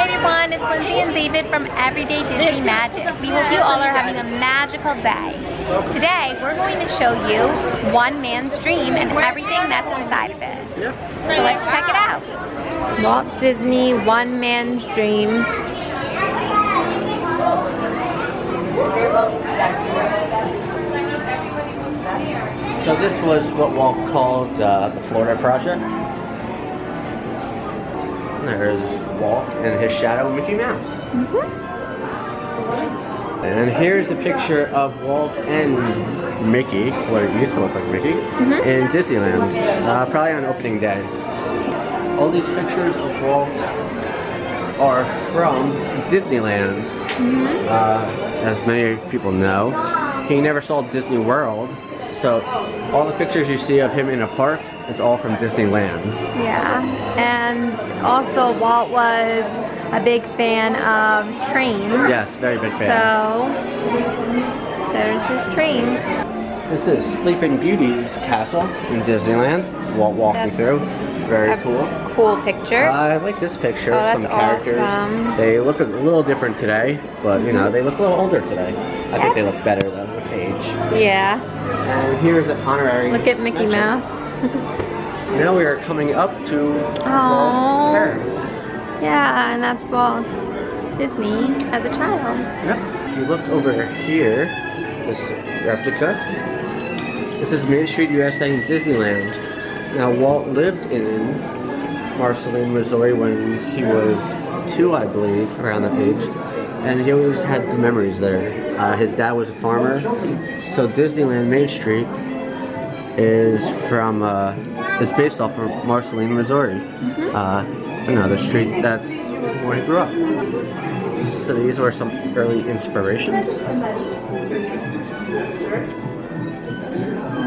everyone, it's Lindsay and David from Everyday Disney Magic. We hope you all are having a magical day. Today, we're going to show you one man's dream and everything that's inside of it. So let's check it out. Walt Disney, one man's dream. So this was what Walt called the Florida Project. There's Walt and his shadow, Mickey Mouse. And here's a picture of Walt and Mickey, what it used to look like Mickey, in Disneyland, probably on opening day. All these pictures of Walt are from Disneyland. As many people know, he never saw Disney World, so all the pictures you see of him in a park, it's all from Disneyland. Yeah, and also Walt was a big fan of trains. Yes, very big fan. So, there's his train. This is Sleeping Beauty's castle in Disneyland. Walt walked me through. Very cool. Cool picture. I like this picture. Oh, some characters. Awesome. They look a little different today, but you know, they look a little older today. I think they look better though with age. Yeah. And here's an honorary. Look at Mickey Mouse. Now we are coming up to Walt's Paris. Yeah, and that's Walt Disney as a child. Yep. If you look over here, this replica. This is Main Street, USA in Disneyland. Now Walt lived in Martinsville, Missouri when he was 2, I believe, around that age. And he always had good memories there. His dad was a farmer, so Disneyland Main Street is from is based off of Martinsville, Missouri. You know, the street that's where he grew up. So these were some early inspirations.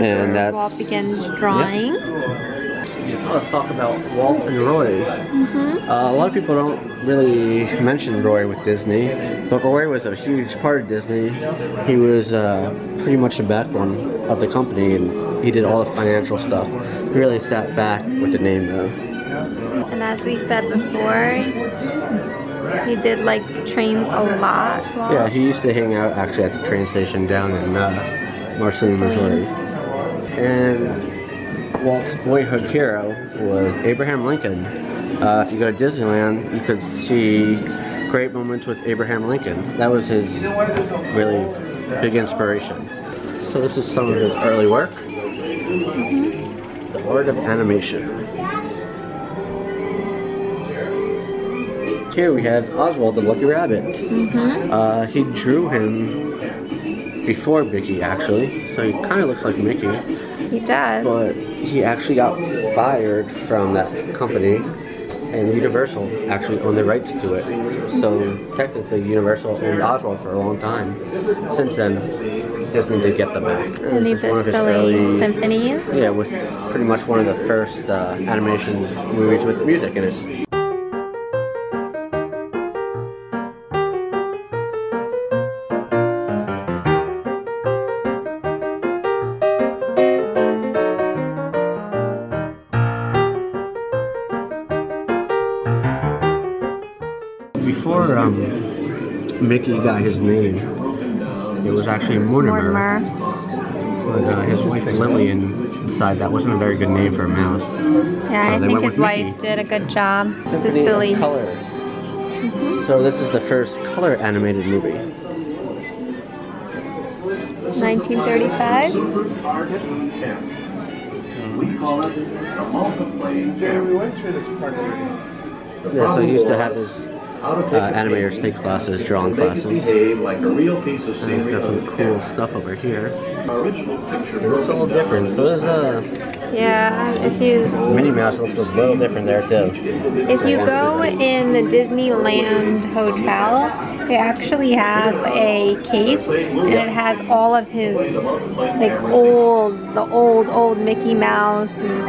And that's Walt begins drawing. Yeah. Let's talk about Walt and Roy. A lot of people don't really mention Roy with Disney, but Roy was a huge part of Disney. He was pretty much the backbone of the company, and he did all the financial stuff. He really sat back with the name though. And as we said before, he did like trains a lot. Walt. Yeah, he used to hang out actually at the train station down in Martinsville, Missouri. And Walt's boyhood hero was Abraham Lincoln. If you go to Disneyland, you could see great moments with Abraham Lincoln. That was his really big inspiration. So this is some of his early work. The Art of Animation. Here we have Oswald the Lucky Rabbit. He drew him before Mickey, actually, so he kind of looks like Mickey. He does. But he actually got fired from that company, and Universal actually owned the rights to it. So technically, Universal owned Oswald for a long time. Since then, Disney did get them back. And these are silly symphonies? Yeah, with pretty much one of the first animation movies with music in it. Before Mickey got his name, it was actually Mortimer. But his wife Lillian decided that wasn't a very good name for a mouse. Yeah, so I think his wife did a good job. This is silly. Color. So this is the first color animated movie. 1935. We call it the multiplane. Yeah, we went through this part already. Yeah, so he used to have his animators take classes, drawing classes. Like a real piece of and he's got some cool stuff over here. It looks a little different. So there's yeah, if you Minnie Mouse looks a little different there too. If you go in the Disneyland hotel, they actually have a case, and it has all of his like old Mickey Mouse and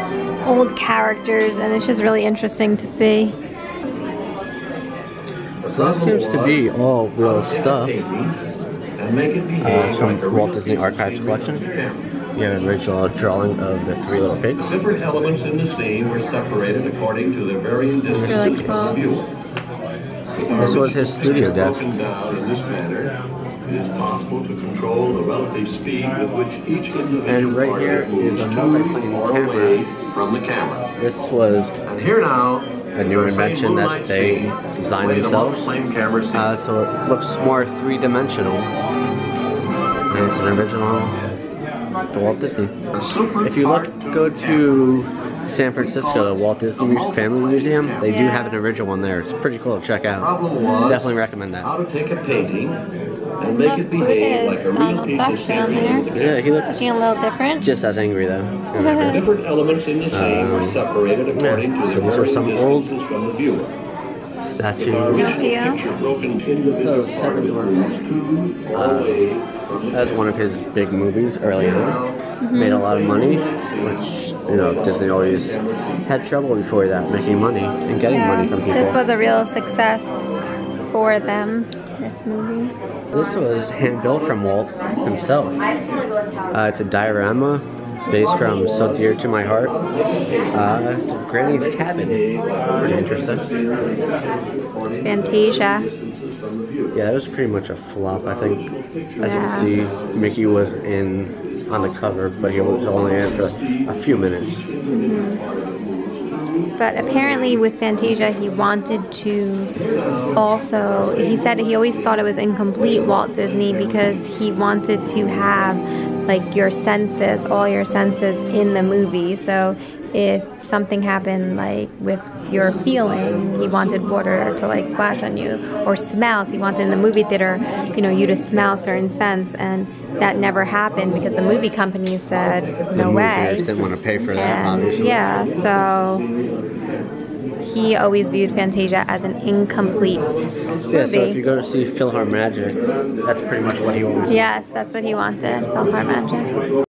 old characters, and it's just really interesting to see. So this seems to be all real stuff from Walt Disney Archives collection. You have an original drawing of the 3 little pigs. Different elements in the scene were separated according to their varying distances of view. This was his studio desk. In this manner, it is possible to control the relative speed with which each individual And right here is a multi-plane camera. From the camera. This was And here now, a new invention that they designed themselves. So it looks more three-dimensional. And it's an original to Walt Disney. If you go to San Francisco, the Walt Disney Family Museum, they do have an original one there. It's pretty cool to check out. Definitely recommend that. How to take a painting and make it behave like a real piece of scenery. Yeah, he looks a little different. just as angry though. Different elements in the scene are separated according to their varying distances from the viewer. Statue. So, Seven Dwarfs. That's one of his big movies early on. Made a lot of money, which, you know, Disney always had trouble before that, making money and getting money from people. This was a real success for them, this movie. This was hand-built from Walt himself. It's a diorama based from So Dear to My Heart. Granny's Cabin. Pretty interesting. Fantasia. Yeah, that was pretty much a flop, I think. As you can see, Mickey was on the cover, but he was only in for a few minutes. But apparently with Fantasia, he wanted to also, he said he always thought it was incomplete Walt Disney because he wanted to have like your senses, all your senses in the movie. So if something happened like with your feeling, he wanted water to like splash on you, or smells, he wanted in the movie theater, you know, you to smell certain scents, and that never happened because the movie company said no way. Didn't want to pay for that, obviously. Yeah, so he always viewed Fantasia as an incomplete movie. Yeah, so if you go to see PhilharMagic, that's pretty much what he wanted. Yes, that's what he wanted, PhilharMagic.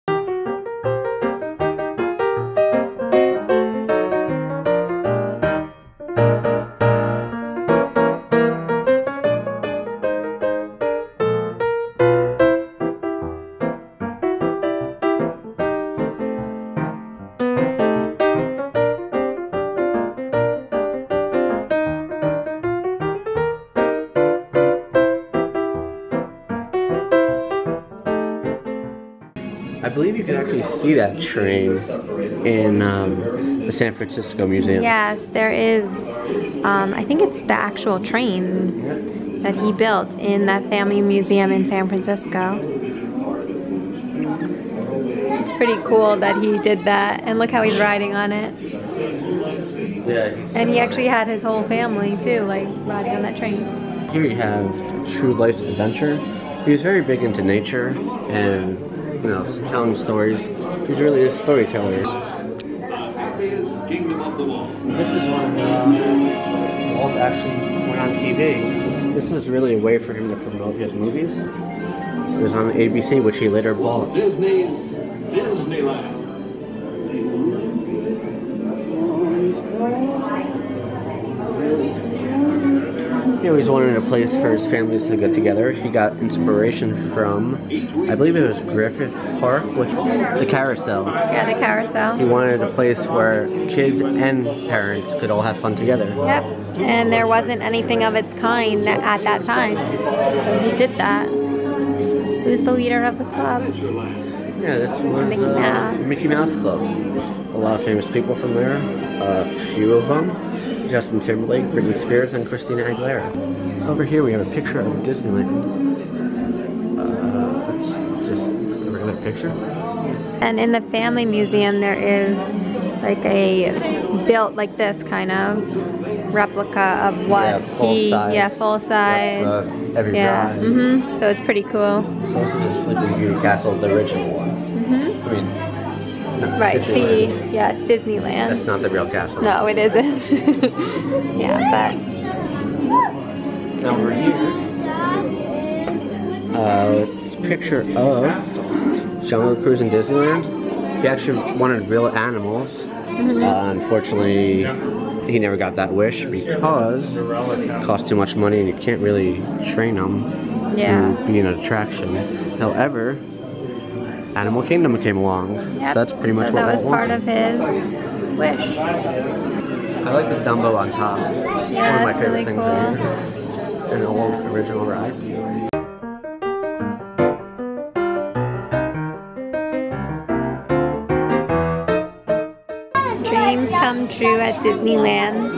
I believe you can actually see that train in the San Francisco Museum. Yes, there is. I think it's the actual train that he built in that family museum in San Francisco. It's pretty cool that he did that, and look how he's riding on it. Yeah. And he actually had his whole family too, like riding on that train. Here you have True Life's Adventure. He was very big into nature and, you know, telling stories. He's really a storyteller. This is when Walt actually went on TV. This is really a way for him to promote his movies. It was on ABC, which he later bought. Disneyland. He always wanted a place for his families to get together. He got inspiration from, I believe it was Griffith Park with the carousel. Yeah, the carousel. He wanted a place where kids and parents could all have fun together. Yep, and there wasn't anything of its kind at that time. So he did that. Who's the leader of the club? Yeah, this was Mickey Mouse Club. A lot of famous people from there. A few of them. Justin Timberlake, Britney Spears, and Christina Aguilera. Over here we have a picture of Disneyland. It's just a regular picture. And in the family museum there is like a built like this kind of replica of what full size. Every ride. So it's pretty cool. So this is a Sleeping Beauty Castle, the original one. I mean, no, right, Disneyland. yes, Disneyland. That's not the real castle. No, it isn't. Yeah, but now we're here. It's a picture of Jungle Cruise in Disneyland. He actually wanted real animals. Unfortunately, he never got that wish because it costs too much money and you can't really train them to be an attraction. However, Animal Kingdom came along. So that's pretty much what that was Walt part wanted. of his wish. I like the Dumbo on top. Yeah, One of my that's favorite really things cool. in here. An old original ride. Dreams come true at Disneyland.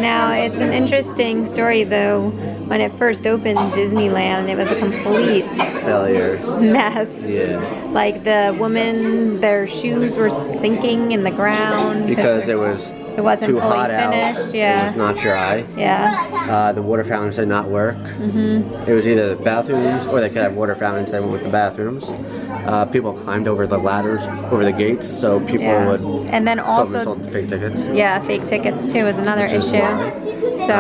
Now, it's an interesting story though. When it first opened Disneyland, it was a complete Failure. mess. Yeah. Like the woman, their shoes were sinking in the ground. Because it was It wasn't too fully hot finished, out. yeah. It was not dry. Yeah. The water fountains did not work. It was either the bathrooms or they could have water fountains. They went with the bathrooms. People climbed over the ladders, over the gates, so people would. And then also, sold fake tickets. yeah, fake tickets too is another Which is issue. why, So,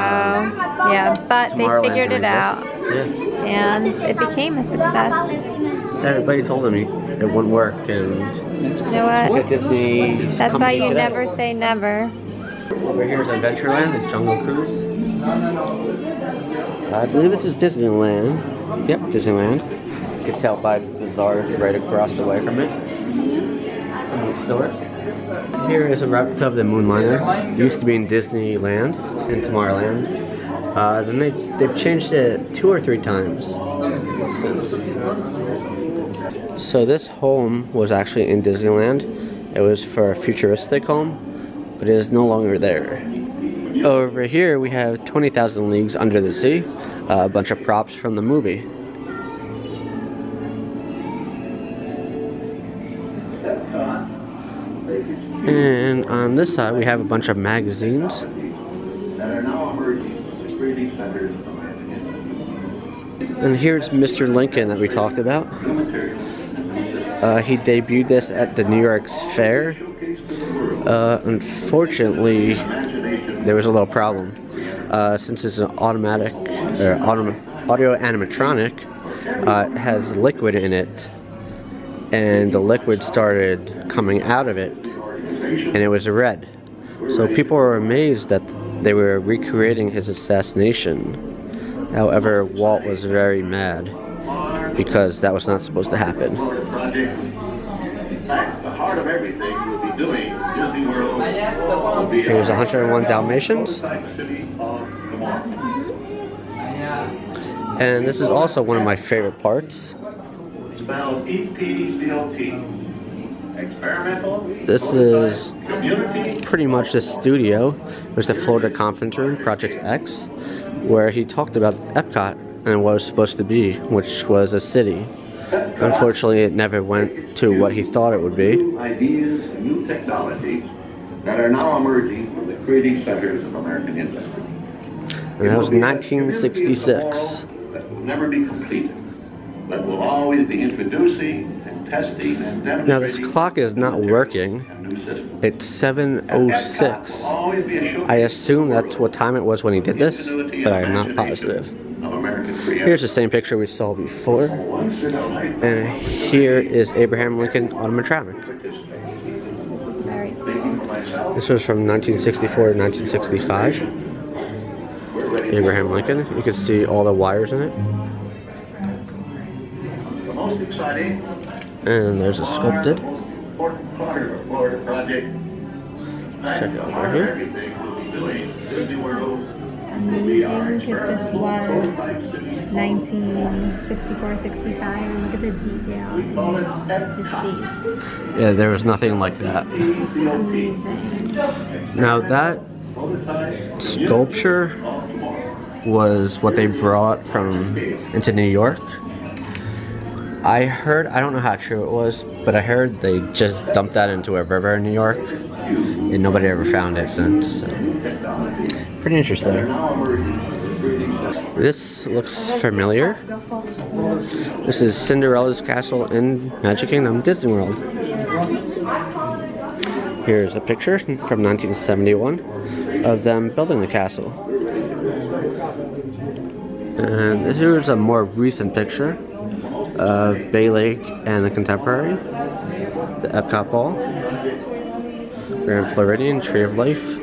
yeah, but they Tomorrowland figured it can out, exist. and it became a success. Yeah. Everybody told me it wouldn't work, and You know at what? Disney. That's come why check you it out. never say never. Over here is Adventureland, the Jungle Cruise. I believe this is Disneyland. Yep, Disneyland. You can tell by the bazaars right across the way from it. It's a neat store. Here is a replica of the Moonliner. It used to be in Disneyland and Tomorrowland. Then they've changed it 2 or 3 times since. So this home was actually in Disneyland. It was for a futuristic home, but it is no longer there. Over here we have 20,000 Leagues Under the Sea, a bunch of props from the movie. And on this side we have a bunch of magazines. And here's Mr. Lincoln that we talked about. He debuted this at the New York's Fair. Unfortunately, there was a little problem. Since it's an automatic or audio animatronic, it has liquid in it, and the liquid started coming out of it, and it was red. So people were amazed that they were recreating his assassination. However, Walt was very mad because that was not supposed to happen. Here's 101 Dalmatians. And this is also one of my favorite parts. This is pretty much the studio. It was the Florida Conference Room, Project X, where he talked about Epcot and what it was supposed to be, which was a city. Unfortunately, it never went to what he thought it would be. Ideas and new technologies that are now emerging from the creative centers of American industry. And that was 1966. That will never be completed, but will always be introducing and testing and demonstrating. Now this clock is not working. It's 7:06. I assume that's what time it was when he did this, but I'm not positive. Here's the same picture we saw before. And here is Abraham Lincoln animatronic. This was from 1964 to 1965. Abraham Lincoln. You can see all the wires in it. And there's a sculpted. Check it out right here. Amazing because this was 1964-65. Look at the detail in his face. Yeah, there was nothing like that. Amazing. Now that sculpture was what they brought from into New York. I heard, I don't know how true it was, but I heard they just dumped that into a river in New York, and nobody ever found it since. So. Pretty interesting. This looks familiar. This is Cinderella's castle in Magic Kingdom, Disney World. Here's a picture from 1971 of them building the castle. And here's a more recent picture of Bay Lake and the Contemporary, the Epcot Ball, Grand Floridian, Tree of Life.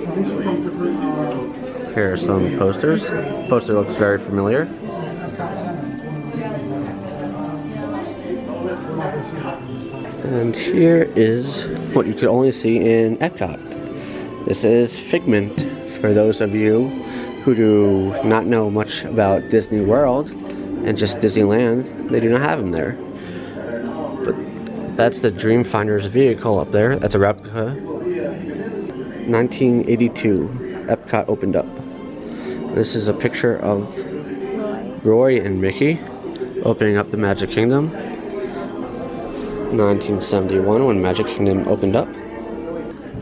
Here are some posters. The poster looks very familiar. And here is what you could only see in Epcot. This is Figment. For those of you who do not know much about Disney World and just Disneyland, they do not have him there. But that's the Dreamfinder's vehicle up there. That's a replica. 1982, Epcot opened up. This is a picture of Roy and Mickey opening up the Magic Kingdom. 1971, when Magic Kingdom opened up.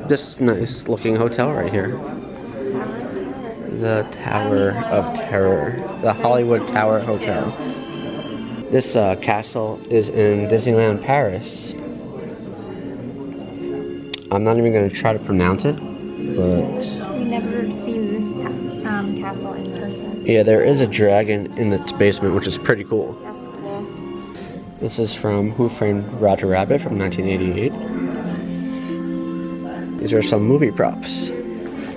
This nice looking hotel right here. The Tower of Terror. The Hollywood Tower Hotel. This castle is in Disneyland Paris. I'm not even going to try to pronounce it, but... We've never seen this castle in person. Yeah, there is a dragon in its basement, which is pretty cool. That's cool. This is from Who Framed Roger Rabbit from 1988. These are some movie props.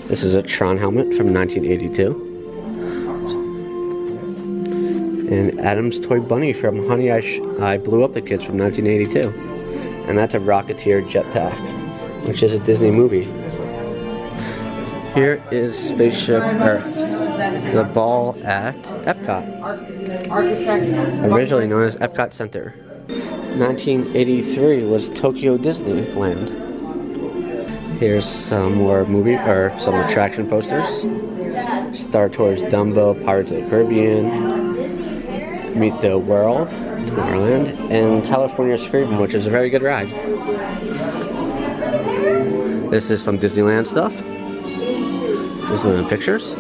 This is a Tron helmet from 1982. And Adam's Toy Bunny from Honey, I Blew Up the Kids from 1982. And that's a Rocketeer jetpack, which is a Disney movie. Here is Spaceship Earth, the ball at Epcot, originally known as Epcot Center. 1983 was Tokyo Disneyland. Here's some more some attraction posters. Star Tours Dumbo, Pirates of the Caribbean, Meet the World, Tomorrowland, and California Screaming, which is a very good ride. This is some Disneyland stuff. Disneyland pictures.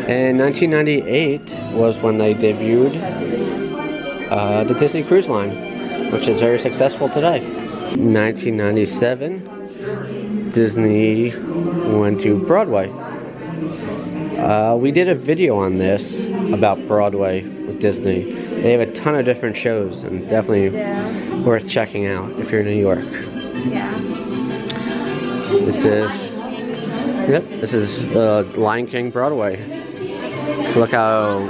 And 1998 was when they debuted the Disney Cruise Line, which is very successful today. 1997, Disney went to Broadway. We did a video on this about Broadway with Disney. They have a ton of different shows and definitely worth checking out if you're in New York. Yeah. This is the Lion King Broadway. Look how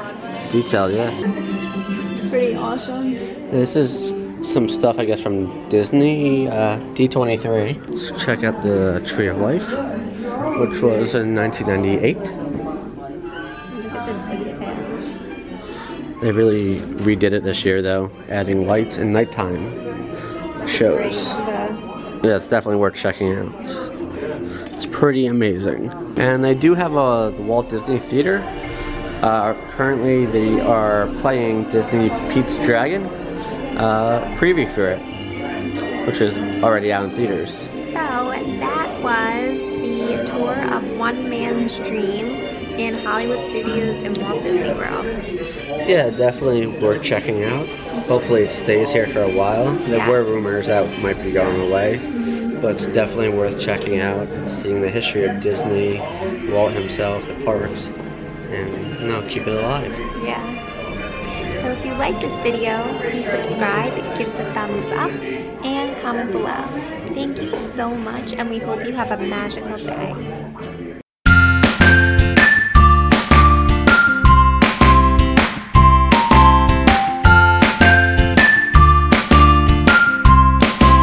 detailed, yeah. It's pretty awesome. This is some stuff, I guess, from Disney, D23. Let's check out the Tree of Life, which was in 1998. Look at the detail. They really redid it this year, though, adding lights and nighttime shows. Yeah, it's definitely worth checking out. It's pretty amazing. And they do have the Walt Disney Theater. Currently, they are playing Disney Pete's Dragon. Preview for it, which is already out in theaters. So that was the tour of One Man's Dream in Hollywood Studios in Walt Disney World. Yeah, definitely worth checking out. Hopefully it stays here for a while. There were rumors that it might be going away, but it's definitely worth checking out, seeing the history of Disney, Walt himself, the parks, and keep it alive. Yeah. So if you like this video, please subscribe, give us a thumbs up, and comment below. Thank you so much, and we hope you have a magical day.